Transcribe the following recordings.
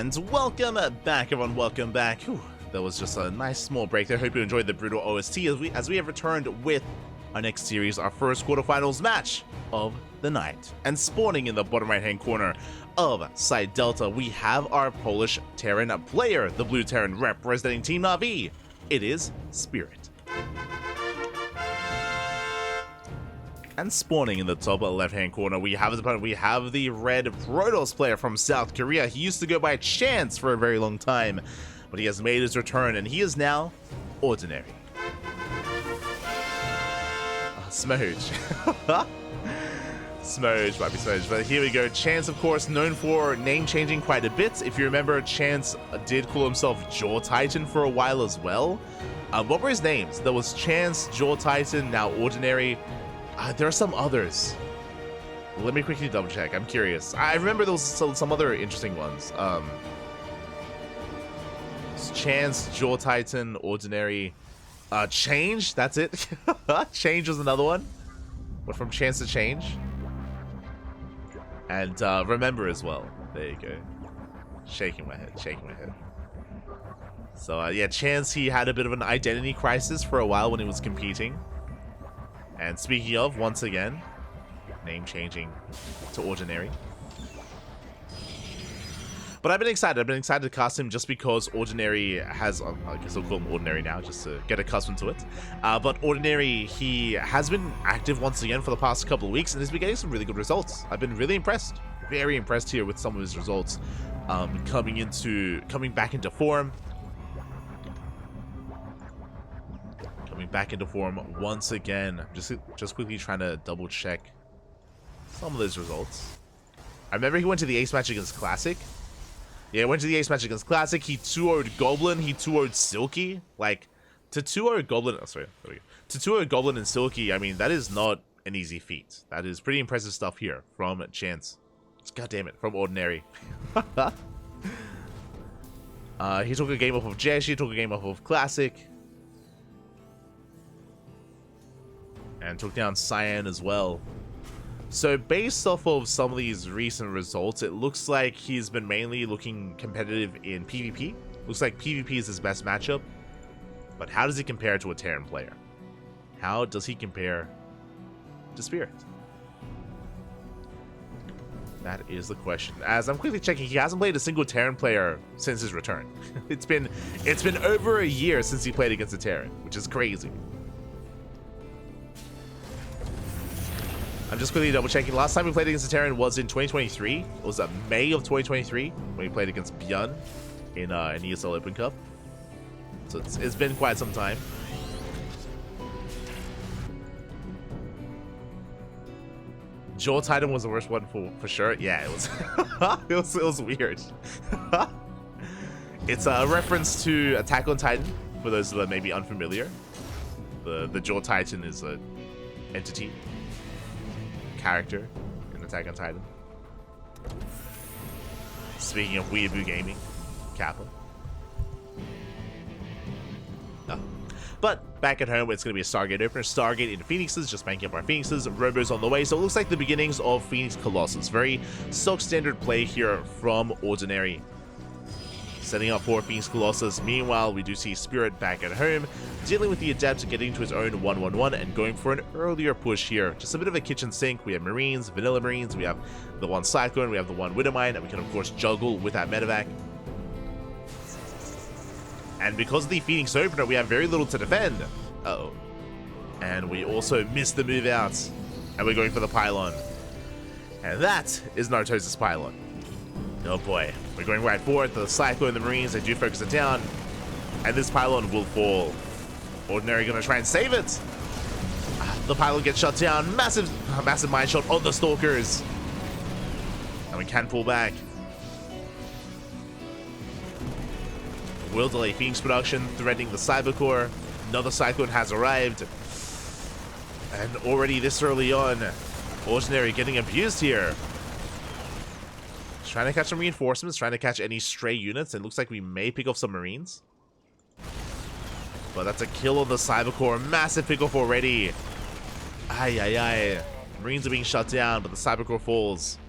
And welcome back, everyone. Welcome back. Whew, that was just a nice small break there. Hope you enjoyed the brutal OST as we have returned with our next series, our first quarterfinals match of the night. And spawning in the bottom right-hand corner of Site Delta, we have our Polish Terran player, the Blue Terran representing Team Na'Vi. It is Spirit. And spawning in the top left-hand corner, we have the red Protoss player from South Korea. He used to go by Chance for a very long time, but he has made his return, and he is now Ordinary. Smoge. Smoge might be Smoge, but here we go. Chance, of course, known for name-changing quite a bit. If you remember, Chance did call himself Jaw Titan for a while as well. What were his names? There was Chance, Jaw Titan, now Ordinary. There are some others. Let me quickly double check. I'm curious. I remember there was some other interesting ones. Chance, Jaw Titan, Ordinary, Change. That's it. Change was another one. But from Chance to Change. And Remember as well. There you go. Shaking my head. Shaking my head. So yeah, Chance, he had a bit of an identity crisis for a while when he was competing. And speaking of, once again, name changing to Ordinary. But I've been excited. I've been excited to cast him just because Ordinary has, I guess I'll call him Ordinary now, just to get accustomed to it. But Ordinary, he has been active once again for the past couple of weeks and has been getting some really good results. I've been really impressed. Very impressed here with some of his results coming back into form. Coming back into form once again. Just quickly trying to double check some of those results. I remember he went to the ace match against Classic. Yeah, he went to the ace match against Classic. He 2-0'd Goblin. He 2-0'd Silky. Like, to 2-0 Goblin... Oh, sorry. There we go. To 2-0 Goblin and Silky, I mean, that is not an easy feat. That is pretty impressive stuff here from Chance. God damn it, from Ordinary. He took a game off of Jesh. He took a game off of Classic. And took down Cyan as well. So based off of some of these recent results, it looks like he's been mainly looking competitive in PvP. Looks like PvP is his best matchup. But how does he compare to a Terran player? How does he compare to Spirit? That is the question. As I'm quickly checking, he hasn't played a single Terran player since his return. It's been over a year since he played against a Terran, which is crazy. I'm just quickly double checking. Last time we played against the Terran was in 2023. It was May of 2023 when we played against Björn in ESL Open Cup. So it's been quite some time. Jaw Titan was the worst one for sure. Yeah, it was. it was weird. It's a reference to Attack on Titan for those that may be unfamiliar. The Jaw Titan is an entity. Character in Attack on Titan. Speaking of Weeaboo Gaming, Kappa. Oh. But back at home, it's going to be a Stargate opener. Stargate into Phoenixes, just banking up our Phoenixes. Robo's on the way, so it looks like the beginnings of Phoenix Colossus. Very stock standard play here from Ordinary. Setting up for Phoenix Colossus. Meanwhile, we do see Spirit back at home, dealing with the Adept, getting to his own 1-1-1 and going for an earlier push here. Just a bit of a kitchen sink. We have Marines, Vanilla Marines, we have the one Cyclone, we have the one Widowmine, and we can of course juggle with that Medevac. And because of the Phoenix opener, we have very little to defend. Uh-oh. And we also missed the move out, and we're going for the Pylon. And that is Nartosis Pylon. Oh boy, we're going right for it. The Cyclone and the Marines, they do focus it down. And this Pylon will fall. Ordinary gonna try and save it. The Pylon gets shut down. Massive mine shot on the Stalkers. And we can pull back. Will delay Phoenix production, threatening the Cybercore. Another Cyclone has arrived. And already this early on, Ordinary getting abused here. Trying to catch some reinforcements, trying to catch any stray units. It looks like we may pick off some Marines. But that's a kill on the Cybercore. Massive pickoff already. Ay. Marines are being shut down, but the Cybercore falls.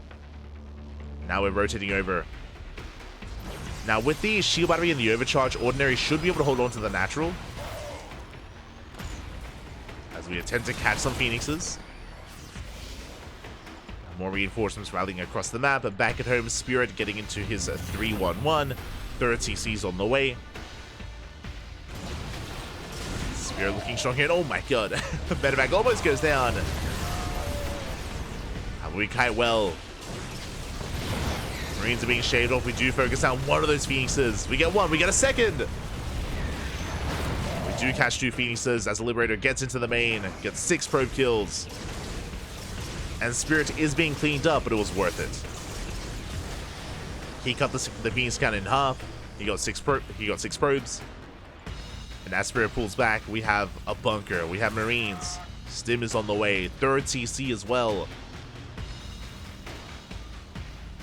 Now we're rotating over. Now, with the shield battery and the overcharge, Ordinary should be able to hold on to the natural. As we attempt to catch some Phoenixes. More reinforcements rallying across the map, and back at home, Spirit getting into his 3-1-1. Third CC's on the way. Spirit looking strong here, and oh my god, Medevac almost goes down. And we kite well. Marines are being shaved off. We do focus on one of those Phoenixes. We get one, we get a second. We do catch 2 Phoenixes as the Liberator gets into the main, gets 6 probe kills. And Spirit is being cleaned up, but it was worth it. He cut the Phoenix cannon in half. He got 6 probes. And as Spirit pulls back, we have a bunker. We have Marines. Stim is on the way. Third CC as well.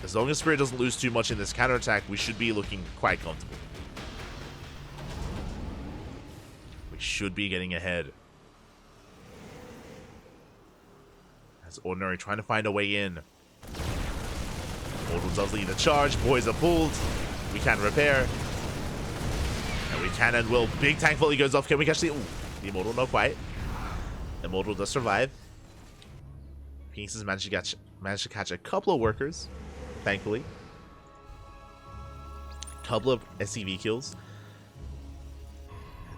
As long as Spirit doesn't lose too much in this counterattack, we should be looking quite comfortable. We should be getting ahead. As Ordinary trying to find a way in. Mortal does lead the charge. Boys are pulled. We can repair. And we can and will. Big tank volley goes off. Can we catch the... Ooh, the Immortal? Not quite. Immortal does survive. Phoenixes managed to catch a couple of workers. Thankfully. Couple of SCV kills.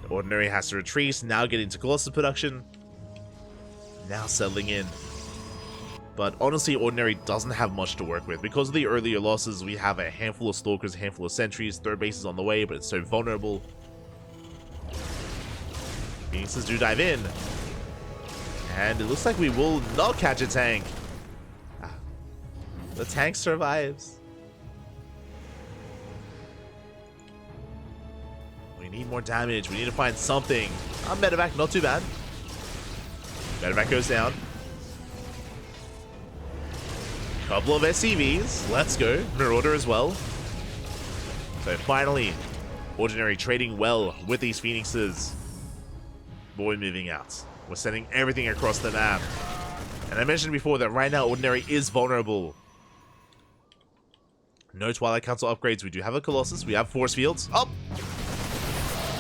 And Ordinary has to retreat. Now get into Colossus production. Now settling in. But honestly, Ordinary doesn't have much to work with. Because of the earlier losses, we have a handful of Stalkers, a handful of Sentries. Third base is on the way, but it's so vulnerable. Phoenixes do dive in. And it looks like we will not catch a tank. The tank survives. We need more damage. We need to find something. Medevac, not too bad. Medevac goes down. Couple of SCVs. Let's go. Marauder as well. So finally, Ordinary trading well with these Phoenixes. Boy moving out. We're sending everything across the map. And I mentioned before that right now Ordinary is vulnerable. No Twilight Council upgrades. We do have a Colossus. We have force fields. Oh!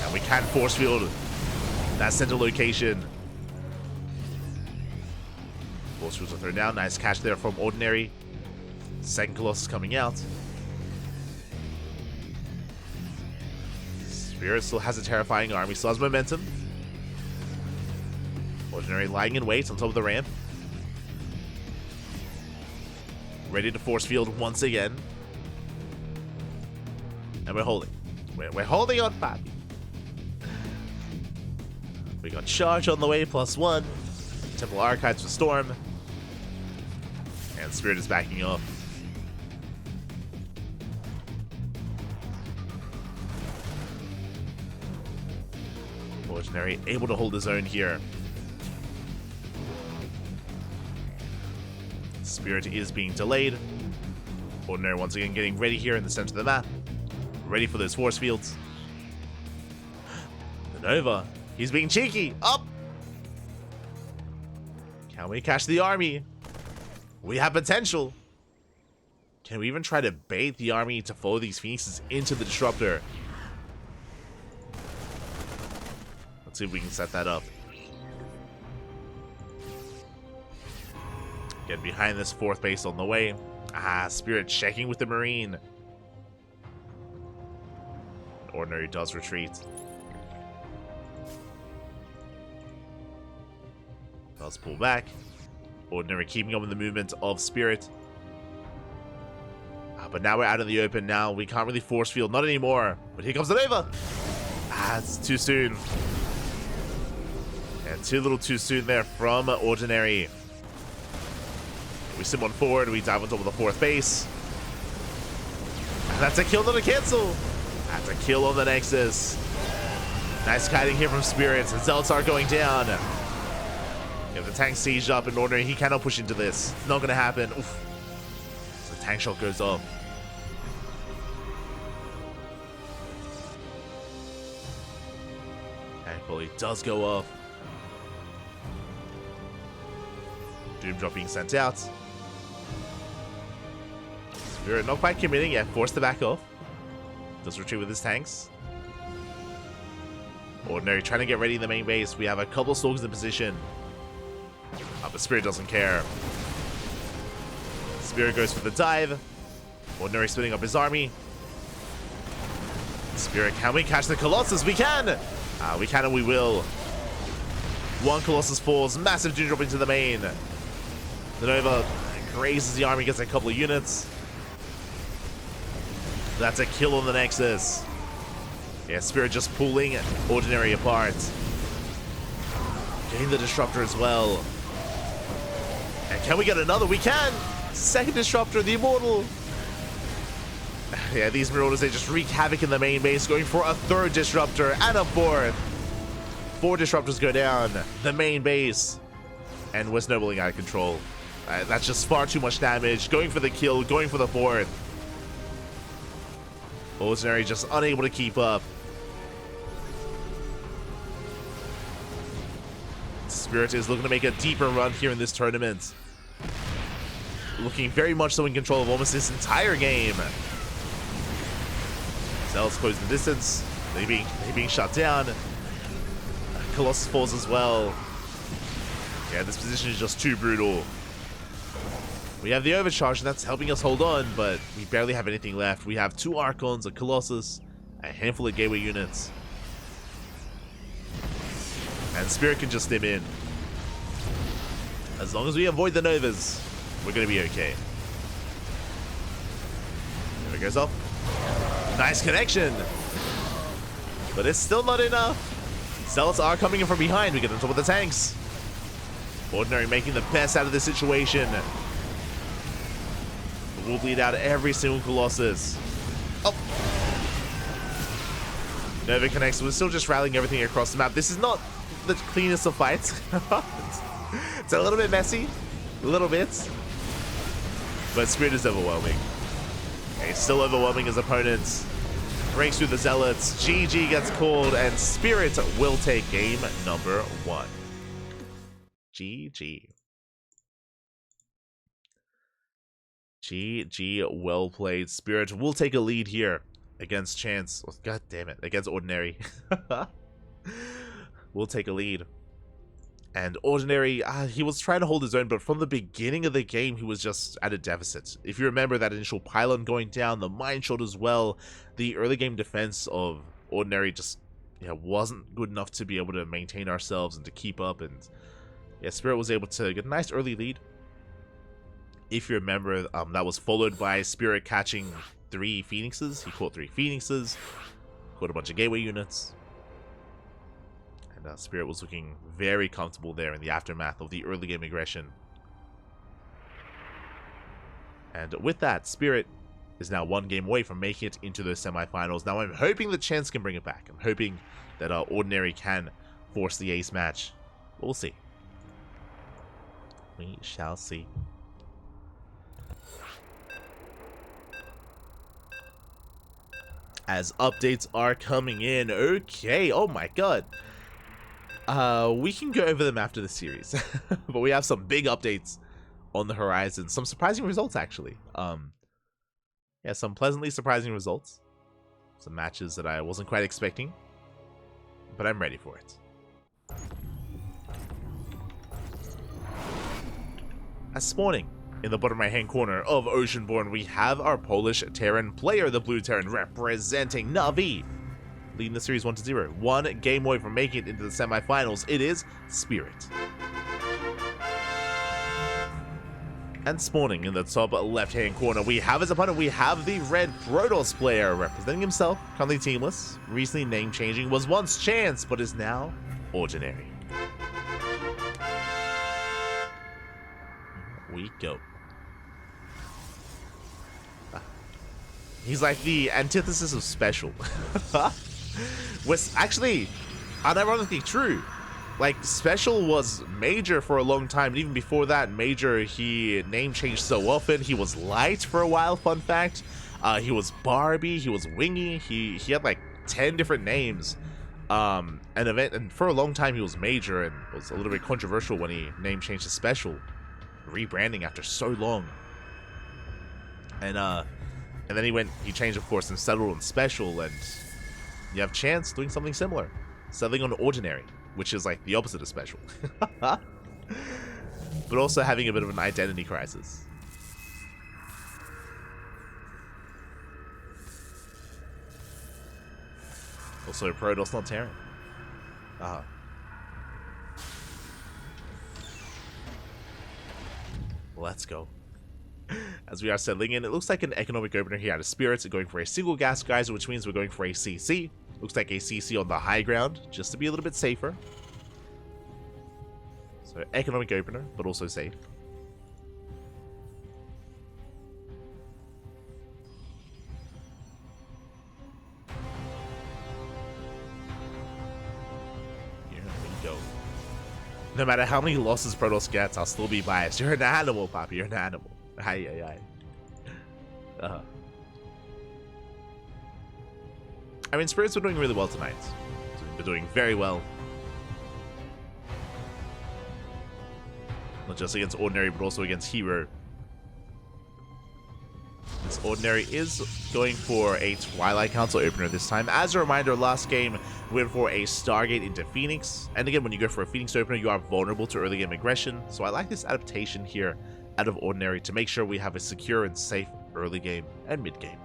And we can force field that center location. Force fields are thrown down. Nice catch there from Ordinary. Second Colossus coming out. Spirit still has a terrifying army. Still has momentum. Ordinary lying in wait on top of the ramp. Ready to force field once again. And we're holding. We're holding on, Pappy. We got charge on the way, +1. Temple Archives for Storm. And Spirit is backing up. Ordinary able to hold his own here. Spirit is being delayed. Ordinary once again getting ready here in the center of the map. Ready for those force fields. The Nova. He's being cheeky. Up. Can we catch the army? We have potential. Can we even try to bait the army to follow these Phoenixes into the Disruptor? Let's see if we can set that up. Get behind this fourth base on the way. Spirit checking with the Marine. Ordinary does retreat. Does pull back. Ordinary keeping up with the movement of Spirit. But now we're out in the open now. We can't really force field. Not anymore. But here comes the Nova. It's too soon. And too little too soon there from Ordinary. We sim on forward. We dive on top of the fourth base. And that's a kill, not a cancel. That's a kill on the Nexus. Nice kiting here from Spirits. And Zeltar going down. If the tank sieged up in Ordinary, he cannot push into this. Not going to happen. Oof. So the tank shot goes off. Thankfully, it does go off. Doom drop being sent out. Spirit not quite committing yet. Forced to back off. Does retreat with his tanks. Ordinary trying to get ready in the main base. We have a couple Stalkers in position. But Spirit doesn't care. Spirit goes for the dive. Ordinary splitting up his army. Spirit, can we catch the Colossus? We can! We can and we will. One Colossus falls. Massive Dune drop into the main. The Nova grazes the army, gets a couple of units. That's a kill on the Nexus. Yeah, Spirit just pulling Ordinary apart. Getting the Disruptor as well. And can we get another? We can! Second Disruptor, the Immortal. Yeah, these Marauders, they just wreak havoc in the main base, going for a third Disruptor and a fourth. 4 Disruptors go down. The main base. And we're snowballing out of control. That's just far too much damage. Going for the kill, going for the fourth. Ordinary just unable to keep up. Spirit is looking to make a deeper run here in this tournament. Looking very much so in control of almost this entire game. Zealots close the distance. They being shut down. Colossus falls as well. Yeah, this position is just too brutal. We have the overcharge, and that's helping us hold on, but we barely have anything left. We have 2 Archons, a Colossus, a handful of Gateway units. And Spirit can just stim in. As long as we avoid the Novas, we're going to be okay. There it goes up. Nice connection. But it's still not enough. Zealots are coming in from behind. We get on top of the tanks. Ordinary making the best out of this situation. We'll bleed out every single Colossus. Oh. Nova connects. We're still just rallying everything across the map. This is not the cleanest of fights. It's a little bit messy. A little bit. But Spirit is overwhelming. Okay, still overwhelming his opponents. Breaks through the Zealots. GG gets called, and Spirit will take game number 1. GG. GG, well played. Spirit will take a lead here against Chance. Oh, God damn it, against Ordinary. We'll take a lead. And Ordinary, he was trying to hold his own, but from the beginning of the game, he was just at a deficit. If you remember that initial pylon going down, the mine shot as well, the early game defense of Ordinary just wasn't good enough to be able to maintain ourselves and to keep up. And yeah, Spirit was able to get a nice early lead. If you remember, that was followed by Spirit catching 3 Phoenixes. He caught 3 Phoenixes, caught a bunch of Gateway units. And Spirit was looking very comfortable there in the aftermath of the early game aggression. And with that, Spirit is now 1 game away from making it into those semifinals. Now I'm hoping that Chance can bring it back. I'm hoping that Ordinary can force the ace match. We'll see. We shall see. As updates are coming in. Okay, oh my god. We can go over them after the series. But we have some big updates on the horizon. Some surprising results, actually. Yeah, some pleasantly surprising results. Some matches that I wasn't quite expecting. But I'm ready for it. As spawning in the bottom right hand corner of Oceanborn, we have our Polish Terran player, the Blue Terran, representing Na'Vi, leading the series 1-0. 1 game away from making it into the semifinals. It is Spirit. And spawning in the top left hand corner, we have his opponent. We have the Red Protoss player representing himself, currently teamless, recently name changing, was once Chance, but is now Ordinary. We go. He's like the antithesis of Special. Was actually unironically true. Like, Special was Major for a long time, and even before that, Major, he name changed so often. He was Light for a while, fun fact. He was Barbie, he was Wingy, he had like 10 different names. And for a long time he was Major, and it was a little bit controversial when he name changed to Special. Rebranding after so long. And And then he changed, of course, and settled on special, and you have Chance doing something similar. Settling on ordinary, which is like the opposite of special. But also having a bit of an identity crisis. Also, Protoss not Terran. Let's go. As we are settling in, it looks like an economic opener here out of Spirits, going for a single gas geyser, which means we're going for a CC. Looks like a CC on the high ground, just to be a little bit safer. So economic opener, but also safe. Here we go. No matter how many losses Protoss gets, I'll still be biased. You're an animal, Poppy. You're an animal. Aye, aye, aye. I mean, Spirits are doing really well tonight. They're doing very well. Not just against Ordinary, but also against Hero. This Ordinary is going for a Twilight Council opener this time. As a reminder, last game we went for a Stargate into Phoenix. And again, when you go for a Phoenix opener, you are vulnerable to early game aggression. So I like this adaptation here out of Ordinary to make sure we have a secure and safe early game and mid game.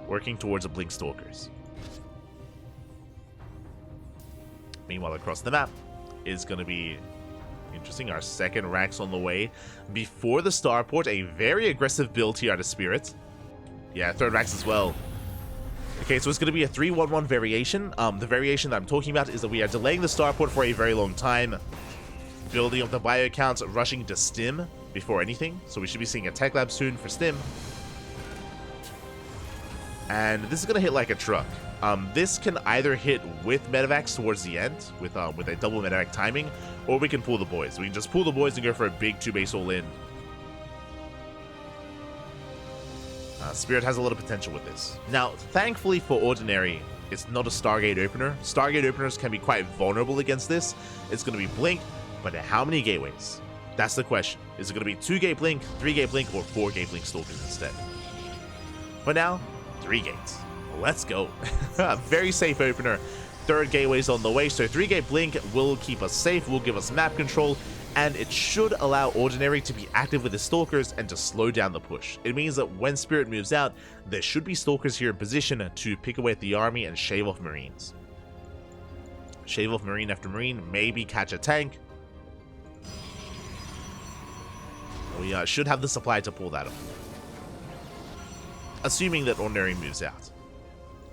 Working towards a Blink Stalkers. Meanwhile, across the map is going to be interesting. Our second Rax on the way before the starport. A very aggressive build here out of Spirit. Yeah, third Rax as well. Okay, so it's going to be a 3-1-1 variation. The variation that I'm talking about is that we are delaying the starport for a very long time. Building up the bio accounts, rushing to Stim before anything. So we should be seeing a tech lab soon for Stim. And this is going to hit like a truck. This can either hit with medevacs towards the end, with a double medevac timing, or we can pull the boys. We can just pull the boys and go for a big 2-base all-in. Spirit has a lot of potential with this. Now, thankfully for Ordinary, it's not a Stargate opener. Stargate openers can be quite vulnerable against this. It's going to be Blink, but how many gateways? That's the question. Is it going to be 2-gate Blink, 3-gate Blink, or 4-gate Blink Stalkers instead? For now, 3 gates. Let's go. Very safe opener. Third gateway's on the way, so 3-gate Blink will keep us safe, will give us map control, and it should allow Ordinary to be active with his Stalkers and to slow down the push. It means that when Spirit moves out, there should be Stalkers here in position to pick away at the army and shave off Marines. Shave off Marine after Marine, maybe catch a tank. We should have the supply to pull that off. Assuming that Ordinary moves out.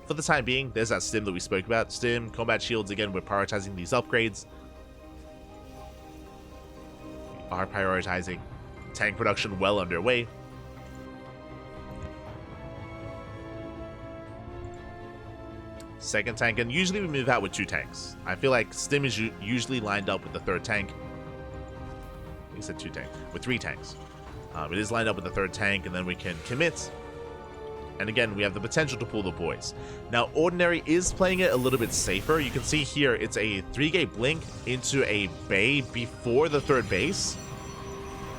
For the time being, there's that Stim that we spoke about. Stim, combat shields, again, we're prioritizing these upgrades. We are prioritizing. Tank production well underway. Second tank, and usually we move out with 2 tanks. I feel like Stim is usually lined up with the third tank. I think I said 2 tanks. With 3 tanks. It is lined up with the third tank, and then we can commit. And again, we have the potential to pull the boys. Now, Ordinary is playing it a little bit safer. You can see here, it's a 3-gate Blink into a bay before the third base.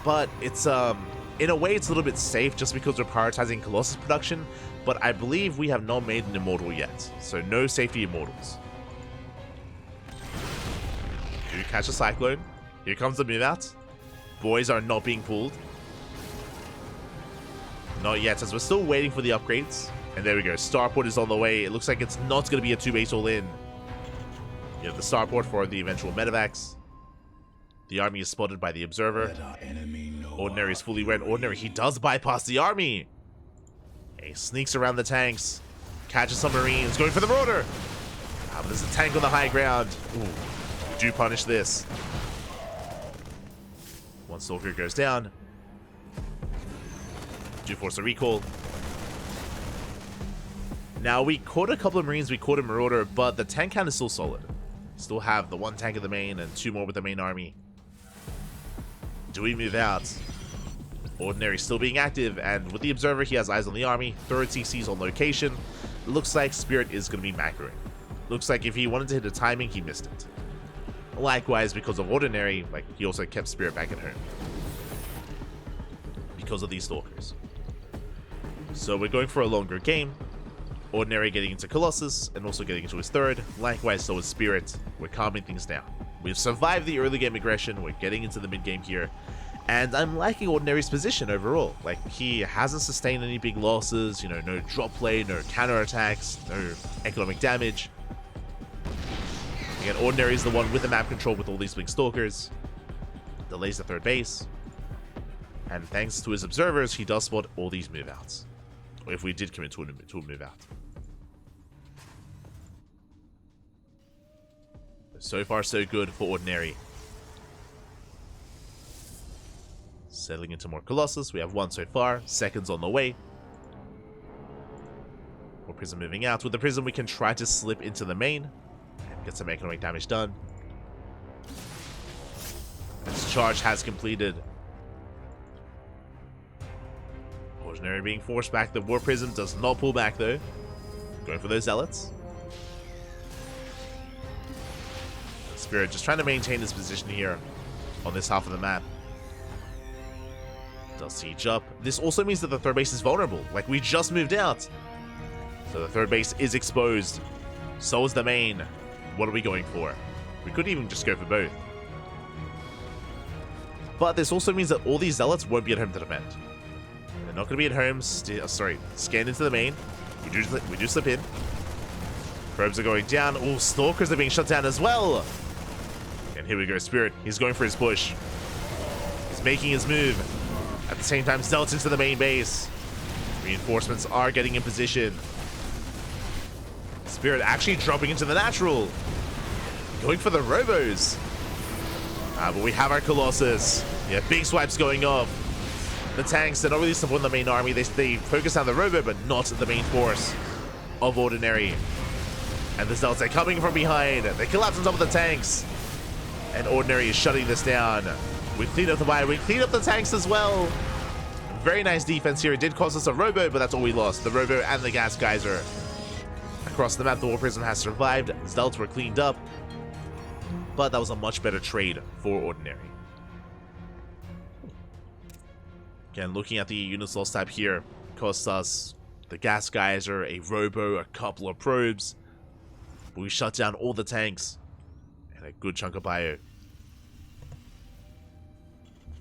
But it's, in a way, it's a little bit safe just because we're prioritizing Colossus production. But I believe we have not made an Immortal yet. So no safety Immortals. Do catch a Cyclone. Here comes the move out. Boys are not being pulled. Not yet, as we're still waiting for the upgrades. And there we go. Starport is on the way. It looks like it's not going to be a 2-base all-in. You have the Starport for the eventual medevacs. The army is spotted by the Observer. Ordinary is fully red. Ordinary, he does bypass the army. He sneaks around the tanks. Catches some Marines. Going for the Marauder. But there's a tank on the high ground. Ooh, we do punish this. One Stalker goes down. Do force a recall. Now, we caught a couple of Marines, we caught a Marauder, but the tank count is still solid. Still have the 1 tank of the main and 2 more with the main army. Do we move out? Ordinary still being active, and with the Observer, he has eyes on the army. Third CC's on location. It looks like Spirit is going to be macroing. Looks like if he wanted to hit a timing, he missed it. Likewise, because of Ordinary, like, he also kept Spirit back at home. Because of these Stalkers. So we're going for a longer game. Ordinary getting into Colossus and also getting into his third. Likewise, so is Spirit. We're calming things down. We've survived the early game aggression. We're getting into the mid game here. And I'm liking Ordinary's position overall. Like, he hasn't sustained any big losses. You know, no drop play, no counterattacks, no economic damage. Again, Ordinary is the one with the map control with all these big stalkers. Delays the third base. And thanks to his observers, he does spot all these move outs. Or if we did commit to a move out. So far, so good for Ordinary. Settling into more Colossus. We have one so far. Seconds on the way. More Prism moving out. With the Prism, we can try to slip into the main and get some economic damage done. This charge has completed. Ordinary being forced back. The War Prism does not pull back, though. Going for those Zealots. Spirit just trying to maintain his position here on this half of the map. Does siege up. This also means that the third base is vulnerable. Like, we just moved out. So the third base is exposed. So is the main. What are we going for? We could even just go for both. But this also means that all these Zealots won't be at home to defend. They're not going to be at home. Scan into the main. We do slip in. Probes are going down. Oh, Stalkers are being shut down as well. And here we go, Spirit. He's going for his push. He's making his move. At the same time, Zealots into the main base. Reinforcements are getting in position. Spirit actually dropping into the natural. Going for the Robos. But we have our Colossus. Yeah, big swipes going off. The tanks, they're not really supporting the main army. They focus on the Robo, but not the main force of Ordinary. And the Zealots are coming from behind. They collapse on top of the tanks. And Ordinary is shutting this down. We clean up the wire. We clean up the tanks as well. Very nice defense here. It did cost us a Robo, but that's all we lost. The Robo and the Gas Geyser. Across the map, the War Prism has survived. Zealots were cleaned up. But that was a much better trade for Ordinary. Again, looking at the units lost tab here, cost us the Gas Geyser, a Robo, a couple of probes. But we shut down all the tanks. And a good chunk of bio.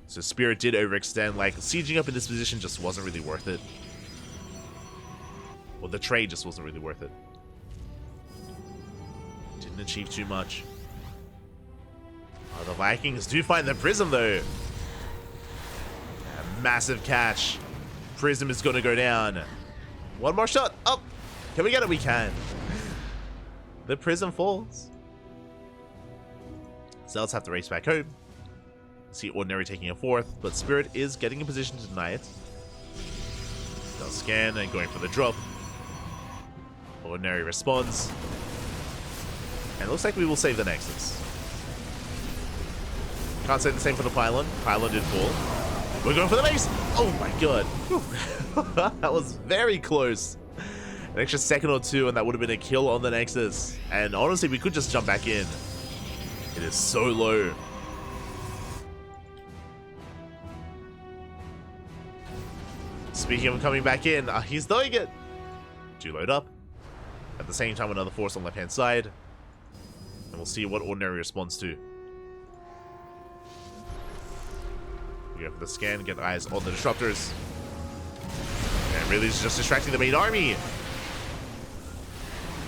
So Spirit did overextend. Like, sieging up in this position just wasn't really worth it. Well, the trade just wasn't really worth it. Didn't achieve too much. Oh, the Vikings do find the Prism, though. A massive catch. Prism is going to go down. One more shot. Oh, can we get it? We can. The Prism falls. Zealots have to race back home. See Ordinary taking a fourth, but Spirit is getting in position to deny it. They'll scan and going for the drop. Ordinary responds. And it looks like we will save the Nexus. Can't say the same for the Pylon. Pylon did fall. We're going for the base! Oh my god. That was very close. An extra second or two and that would have been a kill on the Nexus. And honestly, we could just jump back in. It is so low. Speaking of coming back in, he's doing it. Do load up. At the same time, another force on the left-hand side. And we'll see what Ordinary responds to. We go for the scan, get eyes on the disruptors. And really is just distracting the main army.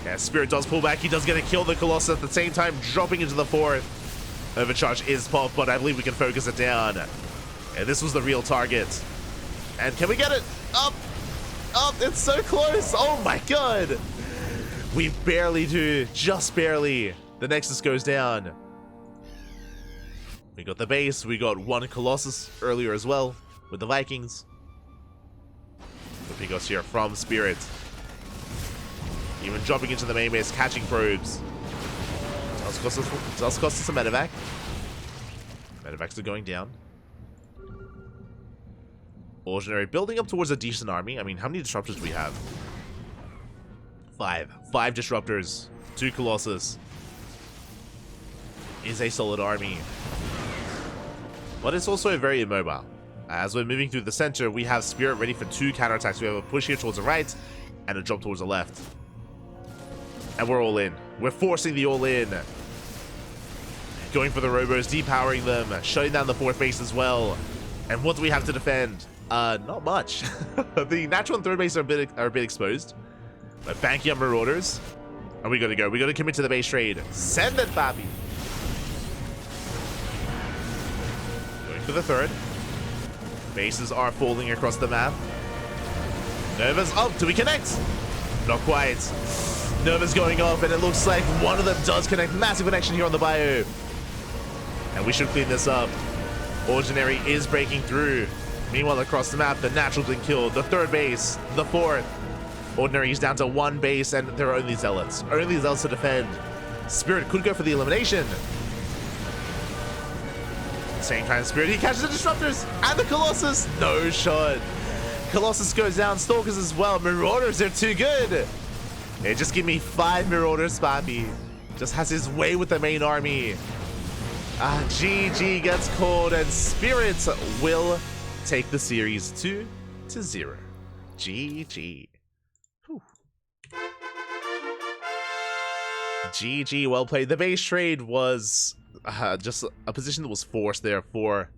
Yeah, Spirit does pull back. He does get a kill the Colossus at the same time, dropping into the fourth. Overcharge is popped, but I believe we can focus it down. And this was the real target. And can we get it? Up! Up! It's so close! Oh my god! We barely do. Just barely. The Nexus goes down. We got the base. We got one Colossus earlier as well with the Vikings. The Picos here from Spirit. Even dropping into the main base, catching probes. Does cost us a medevac. Medevacs are going down. Ordinary building up towards a decent army. I mean, how many disruptors do we have? 5. 5 disruptors. 2 Colossus. Is a solid army. But it's also very immobile. As we're moving through the center, we have Spirit ready for 2 counterattacks. We have a push here towards the right and a drop towards the left. And we're all in. We're forcing the all in. Going for the Robos, depowering them, shutting down the 4th base as well. And what do we have to defend? Not much. The natural and 3rd base are a bit exposed. But banking up Marauders. And we gotta go. We gotta commit to the base trade. Send it, Pappy. Going for the 3rd. Bases are falling across the map. Nova's up. Do we connect? Not quite. Nova's going off, and it looks like one of them does connect. Massive connection here on the bio. And we should clean this up. Ordinary is breaking through. Meanwhile, across the map, the Natural's been killed. The 3rd base, the 4th. Ordinary is down to 1 base, and there are only Zealots. Only Zealots to defend. Spirit could go for the elimination. Same time, Spirit, he catches the Disruptors and the Colossus. No shot. Colossus goes down, Stalkers as well. Marauders are too good. Hey, just give me 5 Marauders, Pappy. Just has his way with the main army. GG gets called, and Spirits will take the series 2-0. GG. Whew. GG, well played. The base trade was just a position that was forced there for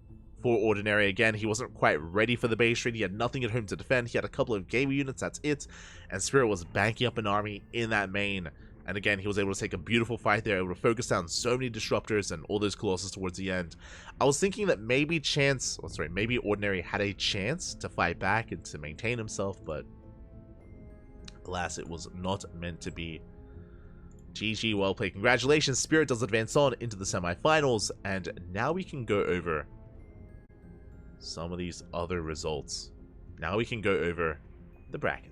Ordinary. Again, he wasn't quite ready for the base trade. He had nothing at home to defend. He had a couple of game units, that's it. And Spirit was banking up an army in that main. And again, he was able to take a beautiful fight there, able to focus down so many Disruptors and all those Colossus towards the end. I was thinking that maybe maybe Ordinary had a chance to fight back and to maintain himself, but alas, it was not meant to be. GG, well played. Congratulations, Spirit does advance on into the semifinals, and now we can go over some of these other results. Now we can go over the brackets.